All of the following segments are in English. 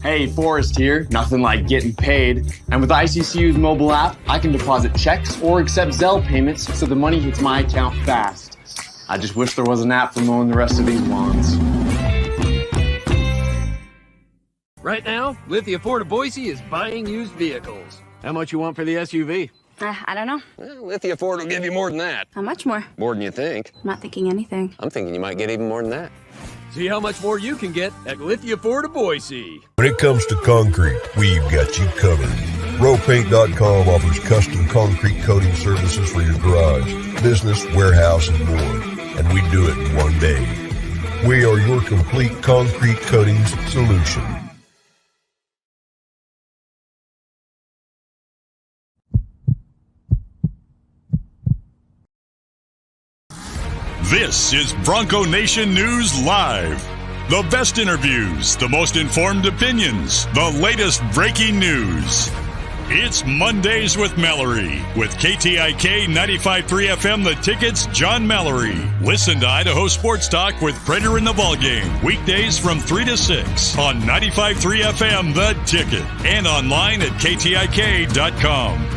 Hey, Forrest here. Nothing like getting paid. And with ICCU's mobile app, I can deposit checks or accept Zelle payments so the money hits my account fast. I just wish there was an app for mowing the rest of these lawns. Right now, Lithia Ford of Boise is buying used vehicles. How much you want for the SUV? I don't know. Well, Lithia Ford will give you more than that. How much more? More than you think. I'm not thinking anything. I'm thinking you might get even more than that. See how much more you can get at Lithia Ford of Boise. When it comes to concrete, we've got you covered. RowPaint.com offers custom concrete coating services for your garage, business, warehouse, and more. And we do it in one day. We are your complete concrete coatings solution. This is Bronco Nation News Live. The best interviews, the most informed opinions, the latest breaking news. It's Mondays with Mallory with KTIK 95.3 FM The Ticket's John Mallory. Listen to Idaho Sports Talk with Prater in the Ballgame weekdays from 3 to 6 on 95.3 FM The Ticket and online at KTIK.com.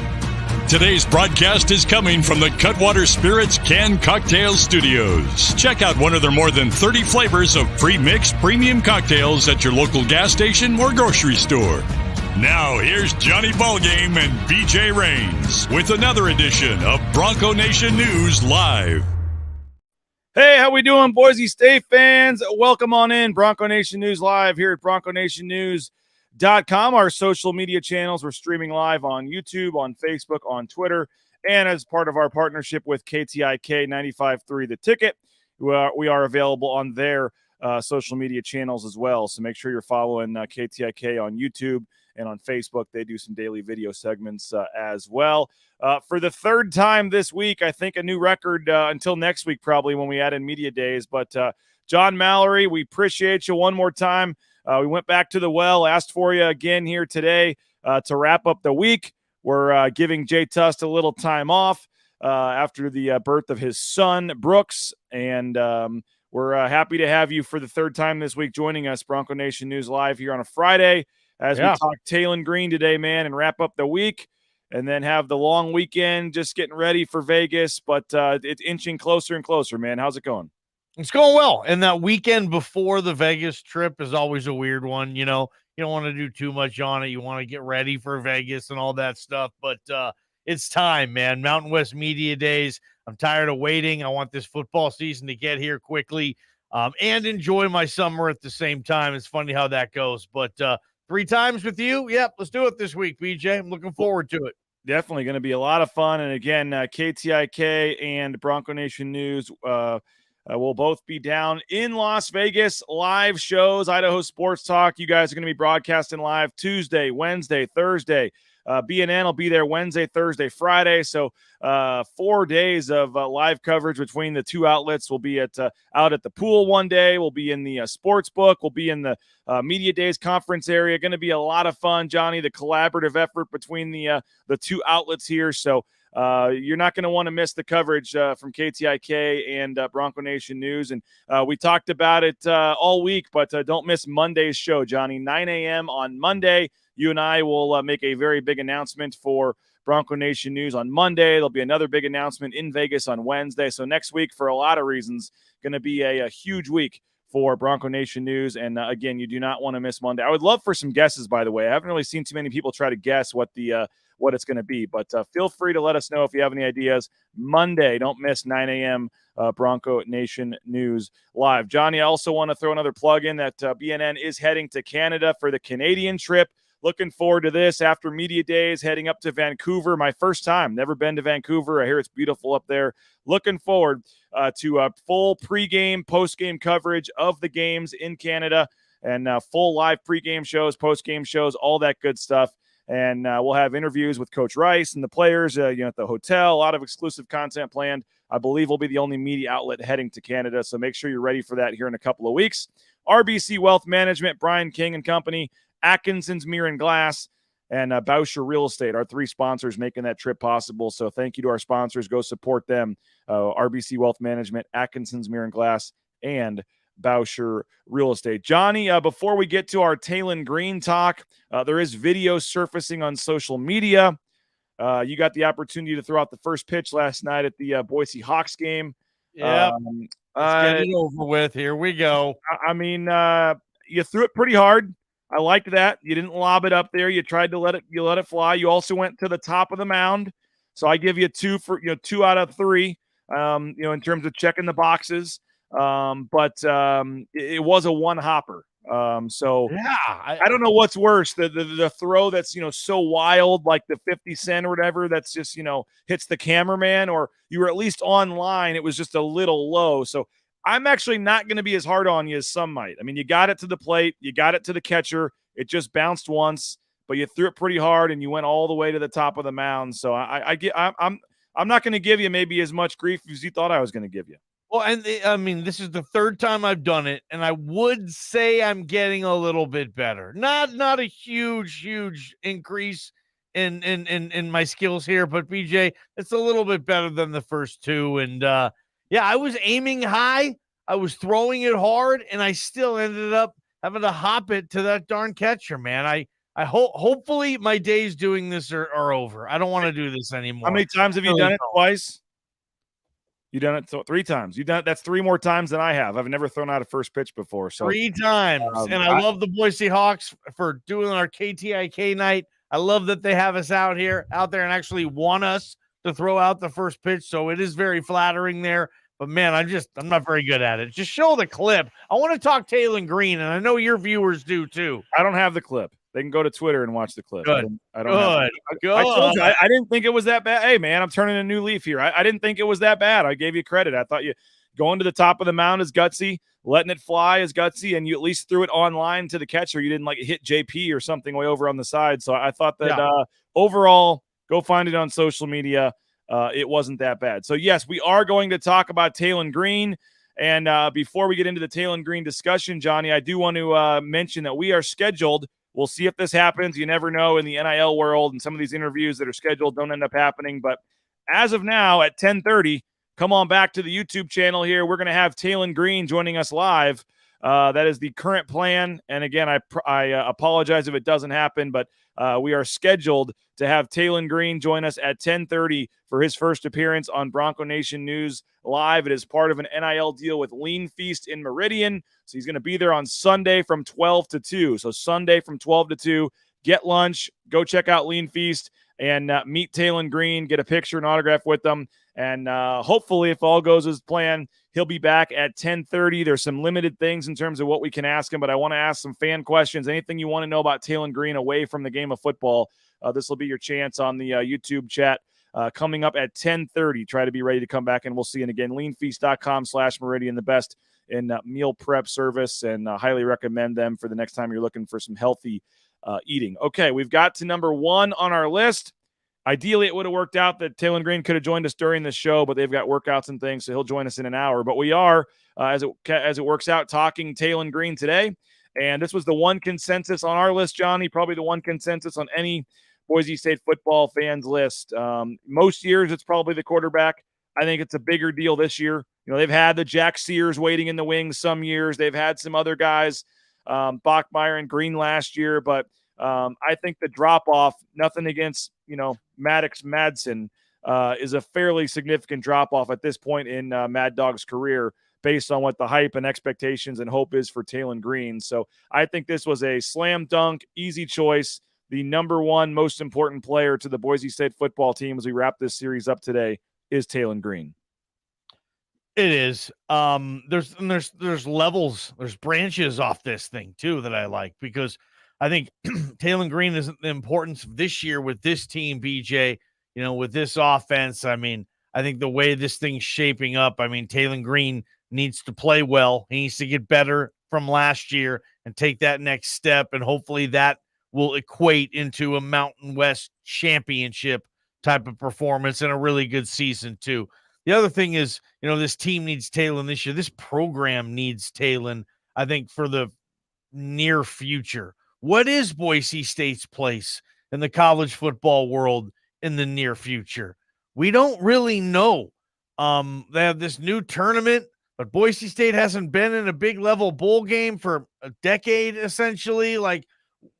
Today's broadcast is coming from the Cutwater Spirits Canned Cocktails Studios. Check out one of their more than 30 flavors of pre-mixed premium cocktails at your local gas station or grocery store. Now, here's Johnny Ballgame and BJ Rains with another edition of Bronco Nation News Live. Hey, how we doing, Boise State fans? Welcome on in. Bronco Nation News Live here at BroncoNationNews.com. Our social media channels. We're streaming live on YouTube, on Facebook, on Twitter, and as part of our partnership with KTIK 95.3 The Ticket, we are available on their social media channels as well. So make sure you're following KTIK on YouTube and on Facebook. They do some daily video segments as well. For the third time this week, I think a new record until next week probably when we add in media days. But John Mallory, we appreciate you one more time. We went back to the well, asked for you again here today to wrap up the week. We're giving Jay Tust a little time off after the birth of his son, Brooks, and we're happy to have you for the third time this week joining us, Bronco Nation News Live here on a Friday as we talk Taylen Green today, man, and wrap up the week and then have the long weekend just getting ready for Vegas, but it's inching closer and closer, man. How's it going? It's going well. And that weekend before the Vegas trip is always a weird one. You know, you don't want to do too much on it. You want to get ready for Vegas and all that stuff. But it's time, man. Mountain West Media Days. I'm tired of waiting. I want this football season to get here quickly and enjoy my summer at the same time. It's funny how that goes. But 3 times with you. Yep, let's do it this week, BJ. I'm looking forward to it. Definitely going to be a lot of fun. And again, KTIK and Bronco Nation News we'll both be down in Las Vegas, live shows, Idaho Sports Talk. You guys are going to be broadcasting live Tuesday, Wednesday, Thursday. BNN will be there Wednesday, Thursday, Friday. So 4 days of live coverage between the two outlets. We'll be out at the pool one day. We'll be in the sports book. We'll be in the Media Days conference area. Going to be a lot of fun, Johnny, the collaborative effort between the two outlets here. So you're not going to want to miss the coverage from KTIK and Bronco Nation News. And we talked about it all week, but don't miss Monday's show, Johnny. 9 a.m. on Monday. You and I will make a very big announcement for Bronco Nation News on Monday. There'll be another big announcement in Vegas on Wednesday. So next week, for a lot of reasons, going to be a huge week for Bronco Nation News. And again, you do not want to miss Monday. I would love for some guesses, by the way. I haven't really seen too many people try to guess what it's going to be, but feel free to let us know if you have any ideas. Monday, don't miss 9 a.m. Bronco Nation News Live. Johnny, I also want to throw another plug in that BNN is heading to Canada for the Canadian trip. Looking forward to this after Media Days, heading up to Vancouver. My first time, never been to Vancouver. I hear it's beautiful up there. Looking forward to full pregame, postgame coverage of the games in Canada and full live pregame shows, postgame shows, all that good stuff. And we'll have interviews with Coach Rice and the players at the hotel. A lot of exclusive content planned. I believe we'll be the only media outlet heading to Canada, so make sure you're ready for that here in a couple of weeks. RBC Wealth Management, Brian King and Company, Atkinson's Mirror and Glass, and Bauscher Real Estate, our 3 sponsors making that trip possible. So thank you to our sponsors. Go support them. RBC Wealth Management, Atkinson's Mirror and Glass, and Bauscher Real Estate. Johnny, before we get to our Taylen Green talk, there is video surfacing on social media. You got the opportunity to throw out the first pitch last night at the Boise Hawks game. Yep. Let's get it over with. Here we go. I mean, you threw it pretty hard. I liked that. You didn't lob it up there. You tried to let it fly. You also went to the top of the mound. So I give you 2 out of 3, in terms of checking the boxes. But it was a one hopper. I don't know what's worse, the throw that's, so wild, like the 50 Cent or whatever, that's just, hits the cameraman, or you were at least on line. It was just a little low. So I'm actually not going to be as hard on you as some might. I mean, you got it to the plate, you got it to the catcher. It just bounced once, but you threw it pretty hard and you went all the way to the top of the mound. So I'm not going to give you maybe as much grief as you thought I was going to give you. Well, and this is the third time I've done it, and I would say I'm getting a little bit better. Not a huge increase in my skills here, but BJ, it's a little bit better than the first 2. And I was aiming high, I was throwing it hard, and I still ended up having to hop it to that darn catcher, man. I hopefully my days doing this are over. I don't want to do this anymore. How many times have you done it? Twice? You done it 3 times. That's 3 more times than I have. I've never thrown out a first pitch before. So 3 times. And I love the Boise Hawks for doing our KTIK night. I love that they have us out there and actually want us to throw out the first pitch. So it is very flattering there. But man, I'm not very good at it. Just show the clip. I want to talk Taylen Green, and I know your viewers do too. I don't have the clip. They can go to Twitter and watch the clip. Good. I told you, I didn't think it was that bad. Hey, man, I'm turning a new leaf here. I didn't think it was that bad. I gave you credit. I thought you going to the top of the mound is gutsy, letting it fly is gutsy, and you at least threw it on line to the catcher. You didn't hit JP or something way over on the side. So I thought that overall, go find it on social media. It wasn't that bad. So, yes, we are going to talk about Taylen Green. And before we get into the Taylen Green discussion, Johnny, I do want to mention that we are scheduled. We'll see if this happens. You never know in the NIL world, and some of these interviews that are scheduled don't end up happening. But as of now, at 10:30, come on back to the YouTube channel here. We're going to have Taylen Green joining us live. That is the current plan. And again, I apologize if it doesn't happen, but we are scheduled to have Taylen Green join us at 10:30 for his first appearance on Bronco Nation News Live. It is part of an NIL deal with Lean Feast in Meridian. So he's going to be there on Sunday from 12 to 2. So Sunday from 12 to 2, get lunch, go check out Lean Feast, and meet Taylen Green, get a picture and autograph with them. And hopefully, if all goes as planned, he'll be back at 10:30. There's some limited things in terms of what we can ask him, but I want to ask some fan questions. Anything you want to know about Taylen Green away from the game of football, this will be your chance on the YouTube chat coming up at 10:30. Try to be ready to come back, and we'll see you. And again, leanfeast.com/Meridian, the best in meal prep service, and highly recommend them for the next time you're looking for some healthy eating. Okay, we've got to number 1 on our list. Ideally, it would have worked out that Taylen Green could have joined us during the show, but they've got workouts and things, so he'll join us in an hour. But we are, as it works out, talking Taylen Green today. And this was the one consensus on our list, Johnny, probably the one consensus on any Boise State football fans list. Most years, it's probably the quarterback. I think it's a bigger deal this year. They've had the Jack Sears waiting in the wings some years. They've had some other guys, Bachmeier and Green last year, but I think the drop-off, nothing against, Maddox Madsen, is a fairly significant drop-off at this point in Mad Dog's career based on what the hype and expectations and hope is for Taylen Green. So I think this was a slam dunk, easy choice. The number 1 most important player to the Boise State football team as we wrap this series up today is Taylen Green. It is. There's levels, there's branches off this thing too that I like, because I think Taylen Green is the importance of this year with this team, BJ, with this offense. I mean, I think the way this thing's shaping up, Taylen Green needs to play well. He needs to get better from last year and take that next step. And hopefully that will equate into a Mountain West championship type of performance and a really good season too. The other thing is, this team needs Taylen this year. This program needs Taylen, I think, for the near future. What is Boise State's place in the college football world in the near future? We don't really know. They have this new tournament but Boise State hasn't been in a big level bowl game for a decade, essentially. Like,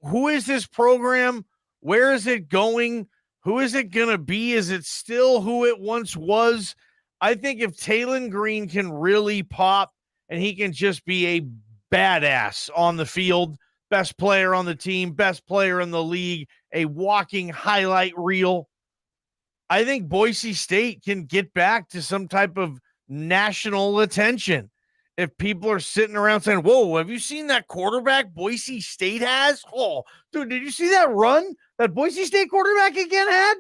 who is this program? Where is it going? Who is it going to be? Is it still who it once was? I think if Taylen Green can really pop and he can just be a badass on the field, best player on the team, best player in the league, a walking highlight reel, I think Boise State can get back to some type of national attention. If people are sitting around saying, whoa, have you seen that quarterback Boise State has? Oh, dude, did you see that run that Boise State quarterback again had?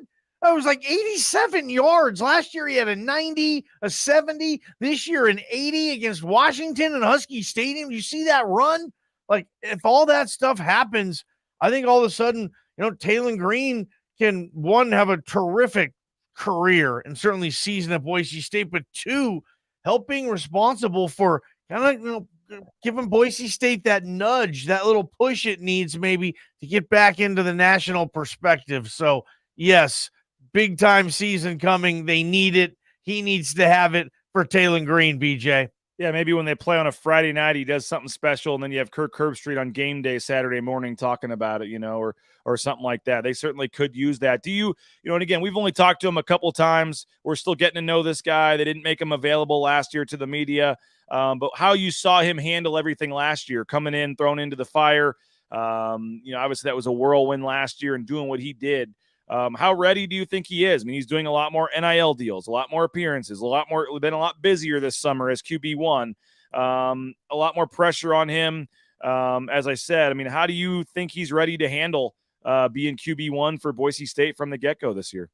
It was like 87 yards. Last year he had a 90, a 70. This year an 80 against Washington and Husky Stadium. You see that run? Like, if all that stuff happens, I think all of a sudden, Taylen Green can, one, have a terrific career and certainly season at Boise State, but two, being responsible for kind of, giving Boise State that nudge, that little push it needs maybe to get back into the national perspective. So, yes, big time season coming. They need it. He needs to have it for Taylen Green, BJ. Yeah, maybe when they play on a Friday night, he does something special, and then you have Kirk Herbstreit on game day Saturday morning talking about it, or something like that. They certainly could use that. Do you, and again, we've only talked to him a couple times. We're still getting to know this guy. They didn't make him available last year to the media, but how you saw him handle everything last year, coming in, thrown into the fire. Obviously that was a whirlwind last year and doing what he did. How ready do you think he is? I mean, he's doing a lot more NIL deals, a lot more appearances, been a lot busier this summer as QB1, a lot more pressure on him. As I said, I mean, how do you think he's ready to handle being QB1 for Boise State from the get-go this year?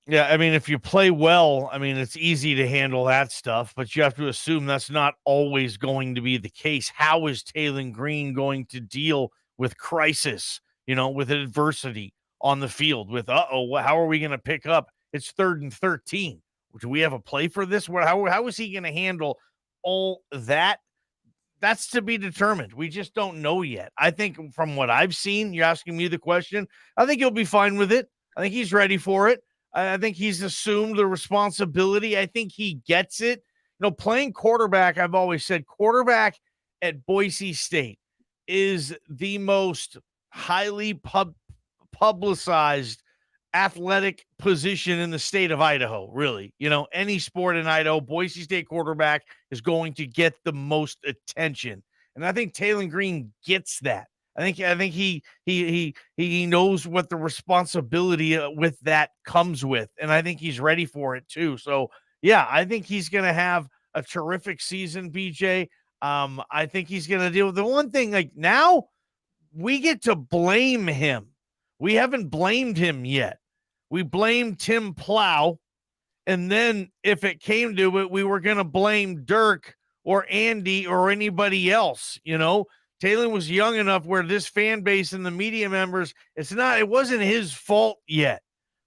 Yeah, I mean, if you play well, I mean, it's easy to handle that stuff, but you have to assume that's not always going to be the case. How is Taylen Green going to deal with crisis, with adversity on the field, with, how are we going to pick up? It's 3rd and 13. Do we have a play for this? How is he going to handle all that? That's to be determined. We just don't know yet. I think from what I've seen, you're asking me the question, I think he'll be fine with it. I think he's ready for it. I think he's assumed the responsibility. I think he gets it. Playing quarterback, I've always said quarterback at Boise State is the most highly publicized athletic position in the state of Idaho, really. Any sport in Idaho, Boise State quarterback is going to get the most attention. And I think Taylen Green gets that. I think he knows what the responsibility with that comes with, and I think he's ready for it too. So, yeah, I think he's going to have a terrific season, BJ. I think he's going to deal with the one thing, like, now we get to blame him. We haven't blamed him yet. We blamed Tim Plow, and then if it came to it, we were going to blame Dirk or Andy or anybody else. Taylen was young enough where this fan base and the media members, it wasn't his fault yet.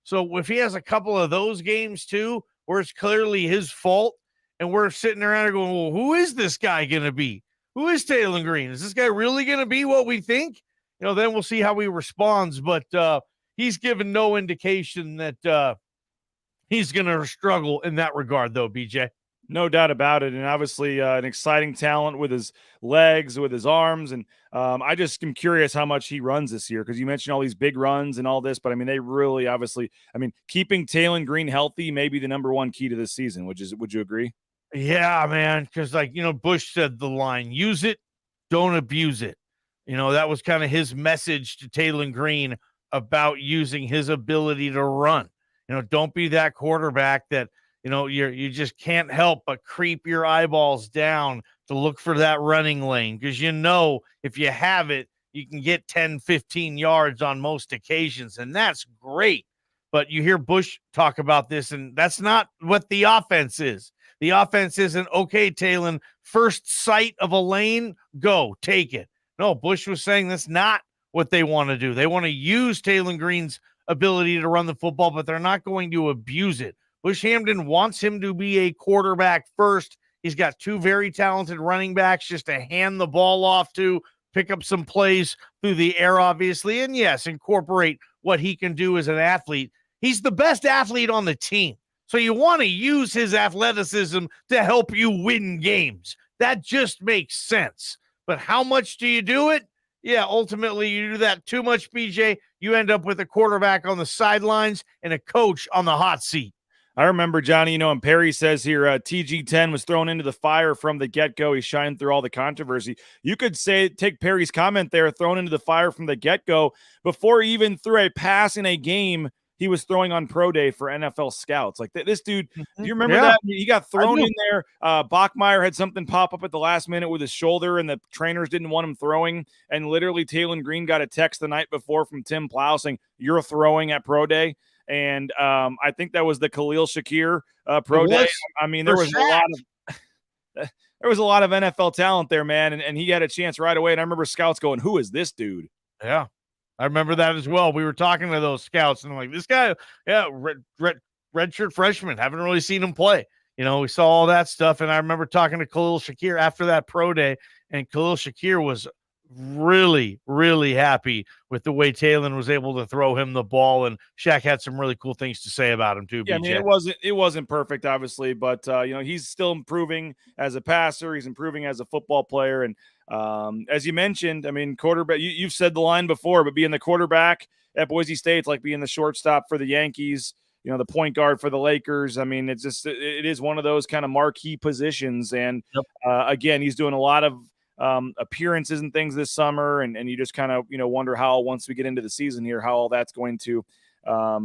So if he has a couple of those games too, where it's clearly his fault, and we're sitting around and going, well, who is this guy going to be? Who is Taylen Green? Is this guy really going to be what we think? Then we'll see how he responds. But he's given no indication that he's going to struggle in that regard, though, BJ. No doubt about it. And obviously an exciting talent with his legs, with his arms. And I just am curious how much he runs this year, because you mentioned all these big runs and all this. But, I mean, they really obviously – I mean, keeping Taylen Green healthy may be the number one key to this season. Would you agree? Yeah, man, because, Bush said the line, use it, don't abuse it. That was kind of his message to Taylen Green about using his ability to run. Don't be that quarterback that – you just can't help but creep your eyeballs down to look for that running lane, because if you have it, you can get 10, 15 yards on most occasions, and that's great. But you hear Bush talk about this, and that's not what the offense is. The offense isn't, okay, Taylen, first sight of a lane, go, take it. No, Bush was saying that's not what they want to do. They want to use Taylen Green's ability to run the football, but they're not going to abuse it. Bush Hamden wants him to be a quarterback first. He's got two very talented running backs just to hand the ball off to, pick up some plays through the air, obviously, and yes, incorporate what he can do as an athlete. He's the best athlete on the team. So you want to use his athleticism to help you win games. That just makes sense. But how much do you do it? Yeah, ultimately you do that too much, BJ. You end up with a quarterback on the sidelines and a coach on the hot seat. I remember, Johnny, and Perry says here, TG10 was thrown into the fire from the get-go. He shined through all the controversy. You could take Perry's comment there, thrown into the fire from the get-go. Before he even threw a pass in a game, he was throwing on pro day for NFL scouts. Like this dude, do you remember that? He got thrown in there. Bachmeier had something pop up at the last minute with his shoulder, and the trainers didn't want him throwing. And literally, Taylen Green got a text the night before from Tim Plow saying, "You're throwing at pro day." And I think that was the Khalil Shakir pro day. I mean, there was a lot of NFL talent there, man, and he had a chance right away. And I remember scouts going, "Who is this dude?" Yeah, I remember that as well. We were talking to those scouts, and I'm like, "This guy, redshirt freshman. Haven't really seen him play." We saw all that stuff, and I remember talking to Khalil Shakir after that pro day, and Khalil Shakir was really, really happy with the way Taylen was able to throw him the ball, and Shaq had some really cool things to say about him too. Yeah, BJ. I mean, it wasn't perfect, obviously, but he's still improving as a passer. He's improving as a football player, and as you mentioned, I mean, quarterback. You've said the line before, but being the quarterback at Boise State, it's like being the shortstop for the Yankees. The point guard for the Lakers. I mean, it is one of those kind of marquee positions, and again, he's doing a lot of appearances and things this summer, and you just kind of wonder how, once we get into the season here, how all that's going to how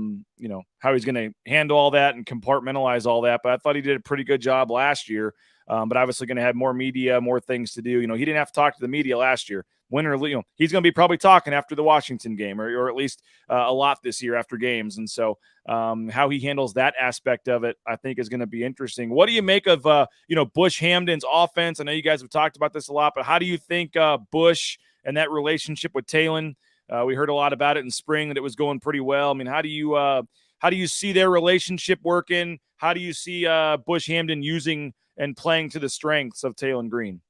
he's going to handle all that and compartmentalize all that. But I thought he did a pretty good job last year, but obviously going to have more media, more things to do. He didn't have to talk to the media last year. Win or lose, he's going to be probably talking after the Washington game, or at least a lot this year after games. And so how he handles that aspect of it, I think, is going to be interesting. What do you make of Bush Hamden's offense? I know you guys have talked about this a lot, but how do you think Bush and that relationship with Taylen? We heard a lot about it in spring, that it was going pretty well. I mean, how do you see their relationship working? How do you see Bush Hamden using and playing to the strengths of Taylen Green?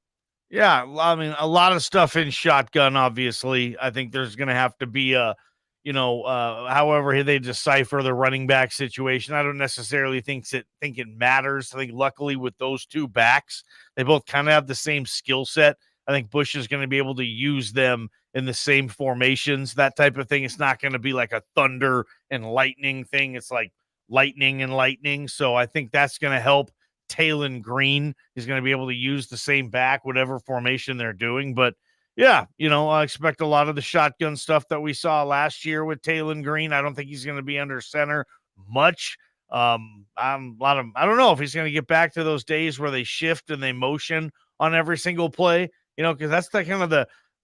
Yeah, I mean, a lot of stuff in shotgun, obviously. I think there's going to have to be however they decipher the running back situation. I don't necessarily think it matters. I think luckily with those two backs, they both kind of have the same skill set. I think Bush is going to be able to use them in the same formations, that type of thing. It's not going to be like a thunder and lightning thing. It's like lightning and lightning. So I think that's going to help. Taylen Green is going to be able to use the same back, whatever formation they're doing. But yeah, I expect a lot of the shotgun stuff that we saw last year with Taylen Green. I don't think he's going to be under center much. I don't know if he's going to get back to those days where they shift and they motion on every single play, because that's the kind of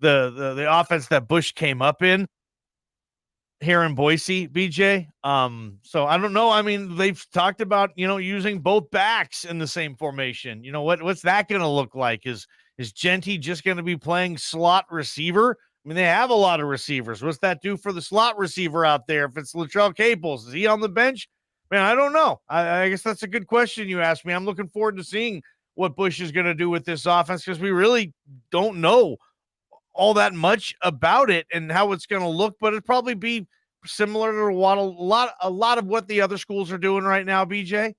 the offense that Bush came up in here in Boise, BJ. So I don't know. I mean, they've talked about, using both backs in the same formation. What's that going to look like? Is Genty just going to be playing slot receiver? I mean, they have a lot of receivers. What's that do for the slot receiver out there? If it's Latrell Caples, is he on the bench? Man, I don't know. I guess that's a good question you asked me. I'm looking forward to seeing what Bush is going to do with this offense, because we really don't know all that much about it and how it's going to look, but it'd probably be similar to what a lot of what the other schools are doing right now, BJ.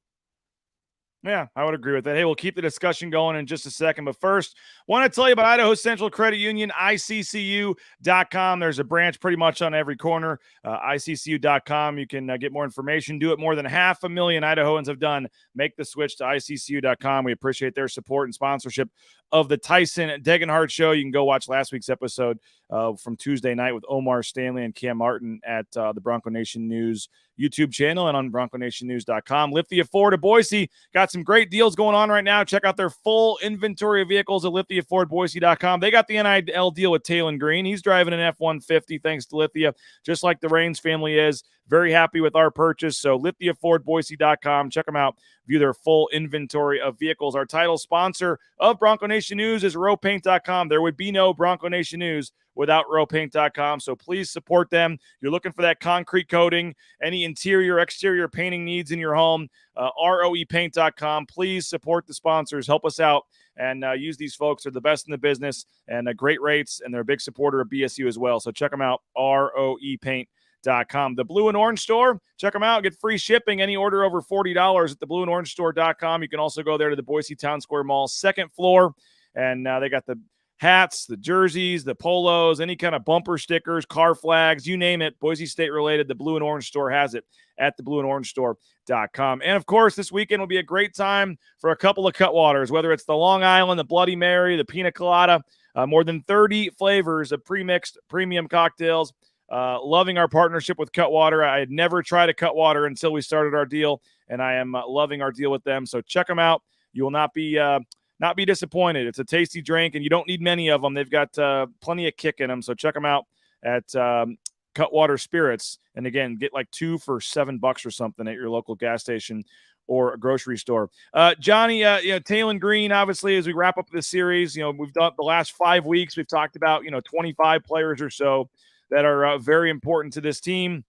Yeah, I would agree with that. Hey, we'll keep the discussion going in just a second. But first, want to tell you about Idaho Central Credit Union, ICCU.com. There's a branch pretty much on every corner. ICCU.com. You can get more information. Do it more than 500,000 Idahoans have done. Make the switch to ICCU.com. We appreciate their support and sponsorship of the Tyson Degenhardt Show. You can go watch last week's episode from Tuesday night with Omar Stanley and Cam Martin at the Bronco Nation News YouTube channel and on BroncoNationNews.com. Lithia Ford of Boise got some great deals going on right now. Check out their full inventory of vehicles at LithiaFordBoise.com. They got the NIL deal with Taylen Green. He's driving an F-150 thanks to Lithia, just like the Raines family is. Very happy with our purchase. So LithiaFordBoise.com. Check them out. View their full inventory of vehicles. Our title sponsor of Bronco Nation News is RowPaint.com. There would be no Bronco Nation News without RowPaint.com. So please support them. You're looking for that concrete coating, any interior, exterior painting needs in your home, ROEPaint.com. Please support the sponsors. Help us out and use these folks. They're the best in the business and great rates, and they're a big supporter of BSU as well. So check them out, ROEPaint.com. BlueandOrangeStore.com. The Blue and Orange Store, check them out. Get free shipping. Any order over $40 at the BlueandOrangeStore.com. You can also go there to the Boise Town Square Mall, second floor, and they got the hats, the jerseys, the polos, any kind of bumper stickers, car flags, you name it, Boise State related. The Blue and Orange Store has it at the BlueandOrangeStore.com. And of course, this weekend will be a great time for a couple of Cutwaters, whether it's the Long Island, the Bloody Mary, the Pina Colada, more than 30 flavors of pre-mixed premium cocktails. Loving our partnership with Cutwater. I had never tried a Cutwater until we started our deal, and I am loving our deal with them. So check them out. You will not be disappointed. It's a tasty drink, and you don't need many of them. They've got plenty of kick in them, so check them out at Cutwater Spirits. And again, get like 2 for $7 or something at your local gas station or a grocery store. Johnny, Taylen Green, obviously, as we wrap up this series, we've done the last 5 weeks, we've talked about, 25 players or so that are very important to this team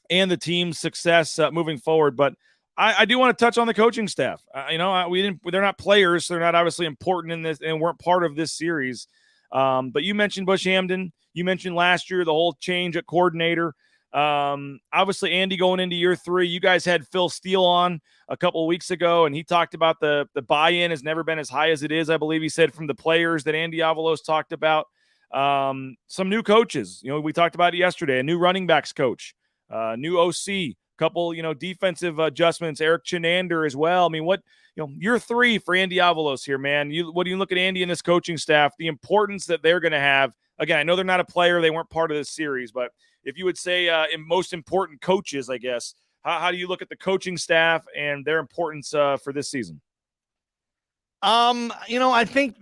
and the team's success moving forward. But I do want to touch on the coaching staff. They're not players. So they're not obviously important in this and weren't part of this series. But you mentioned Bush Hamden. You mentioned last year, the whole change at coordinator. Obviously Andy going into year 3, you guys had Phil Steele on a couple of weeks ago, and he talked about the buy-in has never been as high as it is. I believe he said from the players that Andy Avalos talked about. Some new coaches, we talked about it yesterday, a new running backs coach, new OC, couple, defensive adjustments, Eric Chinander as well. I mean, year 3 for Andy Avalos here, man. What do you look at Andy and this coaching staff, the importance that they're going to have? Again, I know they're not a player. They weren't part of this series, but if you would say most important coaches, I guess, how do you look at the coaching staff and their importance for this season? I think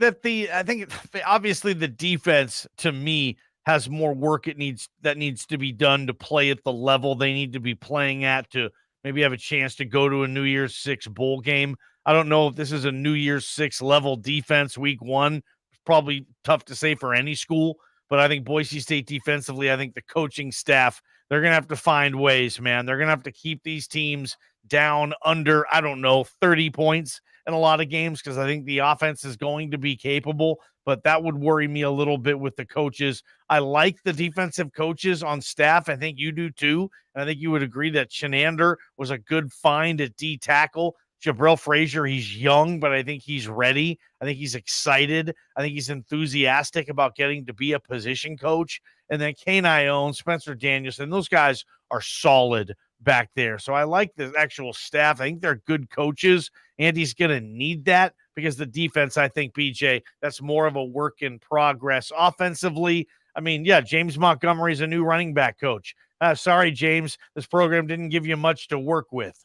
obviously the defense to me has more work that needs to be done to play at the level they need to be playing at to maybe have a chance to go to a New Year's 6 bowl game. I don't know if this is a New Year's 6 level defense week 1. It's probably tough to say for any school, but I think Boise State defensively, I think the coaching staff, they're going to have to find ways, man. They're going to have to keep these teams down under, 30 points in a lot of games because I think the offense is going to be capable, but that would worry me a little bit with the coaches. I like the defensive coaches on staff. I think you do too. And I think you would agree that Chinander was a good find at D tackle. Jabril Frazier, he's young, but I think he's ready. I think he's excited. I think he's enthusiastic about getting to be a position coach. And then Kane Ione, Spencer Danielson, those guys are solid back there. So I like the actual staff. I think they're good coaches. Andy's going to need that because the defense, I think, BJ, that's more of a work in progress. Offensively, James Montgomery's a new running back coach. Sorry, James, this program didn't give you much to work with.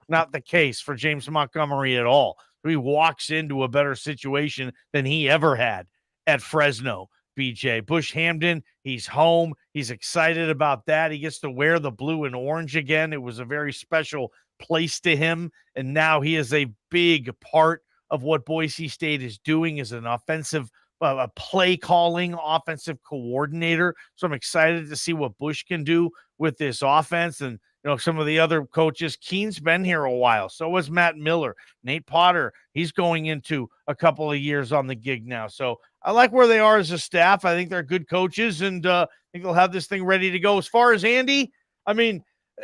Not the case for James Montgomery at all. He walks into a better situation than he ever had at Fresno. BJ Bush Hamden, he's home. He's excited about that. He gets to wear the blue and orange again. It was a very special place to him. And now he is a big part of what Boise State is doing as an offensive a play calling offensive coordinator. So I'm excited to see what Bush can do with this offense. And, some of the other coaches, Keene's been here a while. So was Matt Miller, Nate Potter. He's going into a couple of years on the gig now. So I like where they are as a staff. I think they're good coaches, and I think they'll have this thing ready to go. As far as Andy,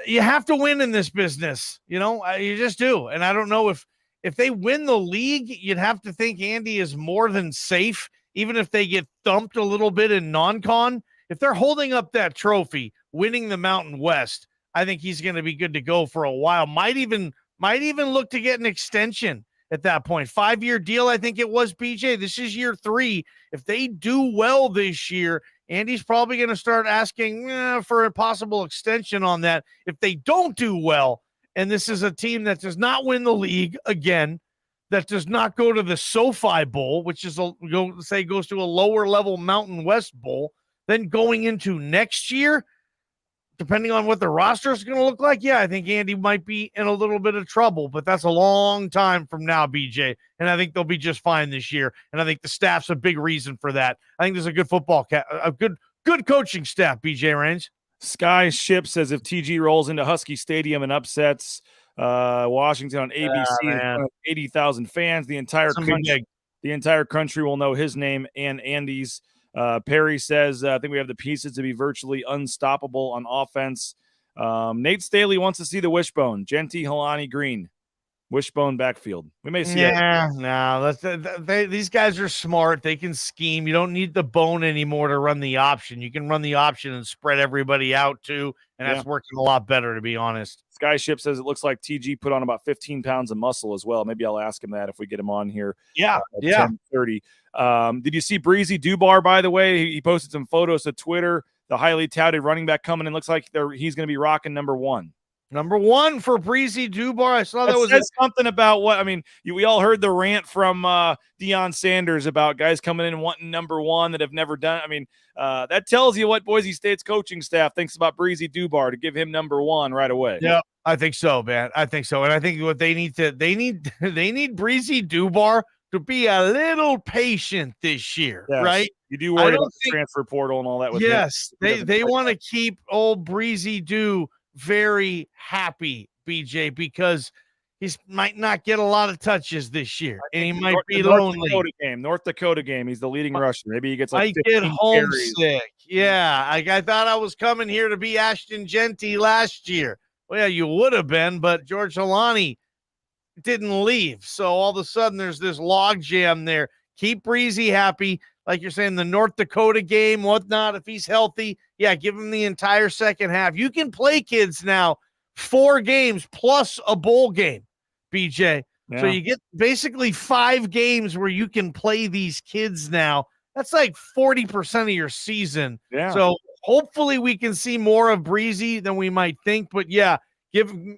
you have to win in this business. You just do. And I don't know if they win the league, you'd have to think Andy is more than safe, even if they get thumped a little bit in non-con. If they're holding up that trophy, winning the Mountain West, I think he's going to be good to go for a while. Might even look to get an extension at that point. 5-year deal, I think it was, BJ. This is year 3. If they do well this year, Andy's probably going to start asking for a possible extension on that. If they don't do well, and this is a team that does not win the league again, that does not go to the SoFi Bowl, which is goes to a lower level Mountain West Bowl, then going into next year, depending on what the roster is going to look like, I think Andy might be in a little bit of trouble, but that's a long time from now, BJ, and I think they'll be just fine this year, and I think the staff's a big reason for that. I think there's a good a good coaching staff, BJ Raines. Sky Ship says if TG rolls into Husky Stadium and upsets Washington on ABC, 80,000 fans, the entire country will know his name and Andy's. Perry says, I think we have the pieces to be virtually unstoppable on offense. Nate Staley wants to see the wishbone. Genty, Helani, Green. Wishbone backfield. We may see it. No. These guys are smart. They can scheme. You don't need the bone anymore to run the option. You can run the option and spread everybody out too, and that's working a lot better, to be honest. Skyship says it looks like TG put on about 15 pounds of muscle as well. Maybe I'll ask him that if we get him on here. Yeah. At 10:30. Did you see Breezy Dubar, by the way? He posted some photos to Twitter. The highly touted running back coming in. Looks like he's going to be rocking number 1. Number 1 for Breezy Dubar. I saw that was something about what I mean. We all heard the rant from Deion Sanders about guys coming in and wanting number 1 that have never done it. I mean, that tells you what Boise State's coaching staff thinks about Breezy Dubar to give him number 1 right away. Yeah, I think so, man. I think so, and I think what they need Breezy Dubar to be a little patient this year, right? You do worry about the transfer portal and all that. Yes, they want to keep old Breezy Doo very happy, BJ, because he might not get a lot of touches this year, and he might be lonely. North Dakota game. He's the leading rusher. Maybe he gets I get homesick. Carries. Yeah, I thought I was coming here to be Ashton Genty last year. Well, yeah, you would have been, but George Helani didn't leave. So all of a sudden there's this log jam there. Keep Breezy happy. Like you're saying, the North Dakota game, whatnot, if he's healthy, give him the entire second half. You can play kids now 4 games plus a bowl game, BJ. Yeah. So you get basically 5 games where you can play these kids now. That's like 40% of your season. Yeah. So hopefully we can see more of Breezy than we might think. But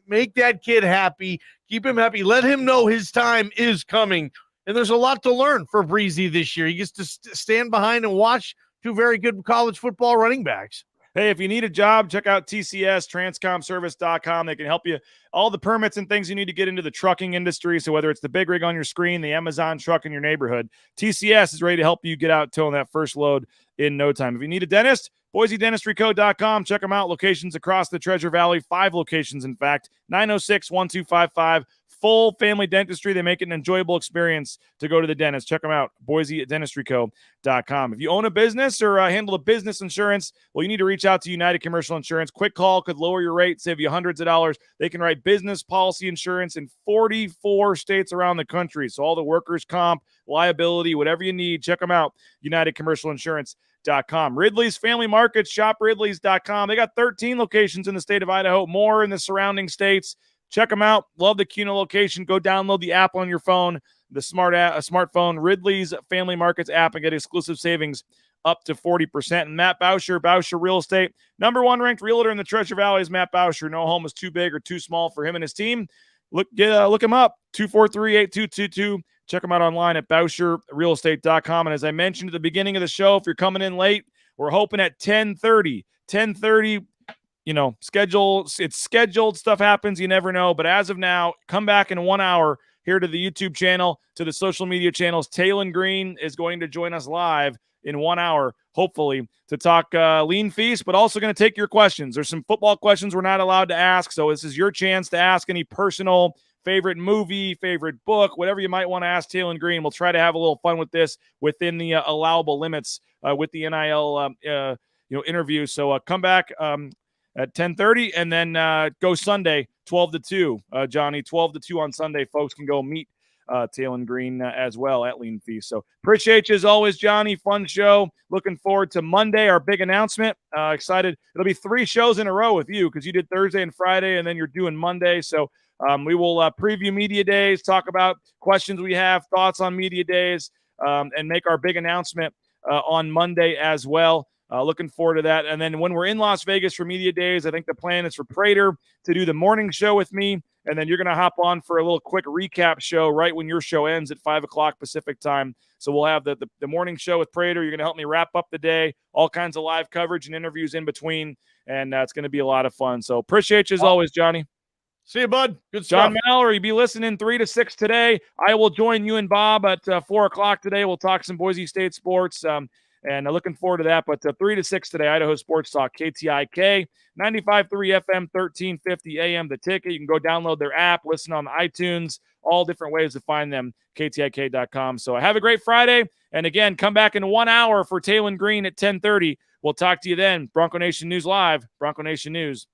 make that kid happy. Keep him happy. Let him know his time is coming. And there's a lot to learn for Breezy this year. He gets to stand behind and watch 2 very good college football running backs. Hey, if you need a job, check out TCS, transcomservice.com. They can help you all the permits and things you need to get into the trucking industry. So whether it's the big rig on your screen, the Amazon truck in your neighborhood, TCS is ready to help you get out towing that first load in no time. If you need a dentist, BoiseDentistryCo.com. Check them out. Locations across the Treasure Valley. 5 locations, in fact. 906-1255. Full family dentistry. They make it an enjoyable experience to go to the dentist. Check them out. BoiseDentistryCo.com. If you own a business or handle a business insurance, well, you need to reach out to United Commercial Insurance. Quick call could lower your rate, save you hundreds of dollars. They can write business policy insurance in 44 states around the country. So all the workers' comp, liability, whatever you need, check them out. United Commercial Insurance.com. Ridley's Family Markets, shop Ridley's.com. They got 13 locations in the state of Idaho, more in the surrounding states. Check them out. Love the Kuna location. Go download the app on your phone, the smartphone, Ridley's Family Markets app, and get exclusive savings up to 40%. And Matt Bauscher Real Estate, number 1 ranked realtor in the Treasure Valley is Matt Bauscher. No home is too big or too small for him and his team. Look him up, 243-8222. Check him out online at BauscherRealEstate.com. And as I mentioned at the beginning of the show, if you're coming in late, we're hoping at 10:30. 10:30. It's scheduled. Stuff happens. You never know. But as of now, come back in 1 hour here to the YouTube channel, to the social media channels. Taylen Green is going to join us live in 1 hour, hopefully, to talk Lean Feast, but also going to take your questions. There's some football questions we're not allowed to ask, so this is your chance to ask any personal favorite movie, favorite book, whatever you might want to ask Taylen Green. We'll try to have a little fun with this within the allowable limits with the NIL interview. So come back at 10:30, and then go Sunday 12-2. Johnny, 12-2 on Sunday. Folks can go meet Taylen Green as well at Lean Feast. So appreciate you as always, Johnny. Fun show. Looking forward to Monday, our big announcement. Excited. It'll be 3 shows in a row with you because you did Thursday and Friday, and then you're doing Monday. So we will preview media days, talk about questions we have, thoughts on media days, and make our big announcement on Monday as well. Looking forward to that. And then when we're in Las Vegas for media days, I think the plan is for Prater to do the morning show with me. And then you're going to hop on for a little quick recap show right when your show ends at 5 o'clock Pacific time. So we'll have the morning show with Prater. You're going to help me wrap up the day, all kinds of live coverage and interviews in between. And it's going to be a lot of fun. So appreciate you as always, Johnny. See you, bud. Good stuff. John Mallory, be listening 3 to 6 today. I will join you and Bob at 4 o'clock today. We'll talk some Boise State sports. And looking forward to that. But 3 to 6 today, Idaho Sports Talk, KTIK, 95.3 FM, 1350 AM, The Ticket. You can go download their app, listen on iTunes, all different ways to find them, KTIK.com. So have a great Friday. And again, come back in 1 hour for Taylen Green at 10:30. We'll talk to you then. Bronco Nation News Live, BroncoNationNews.com.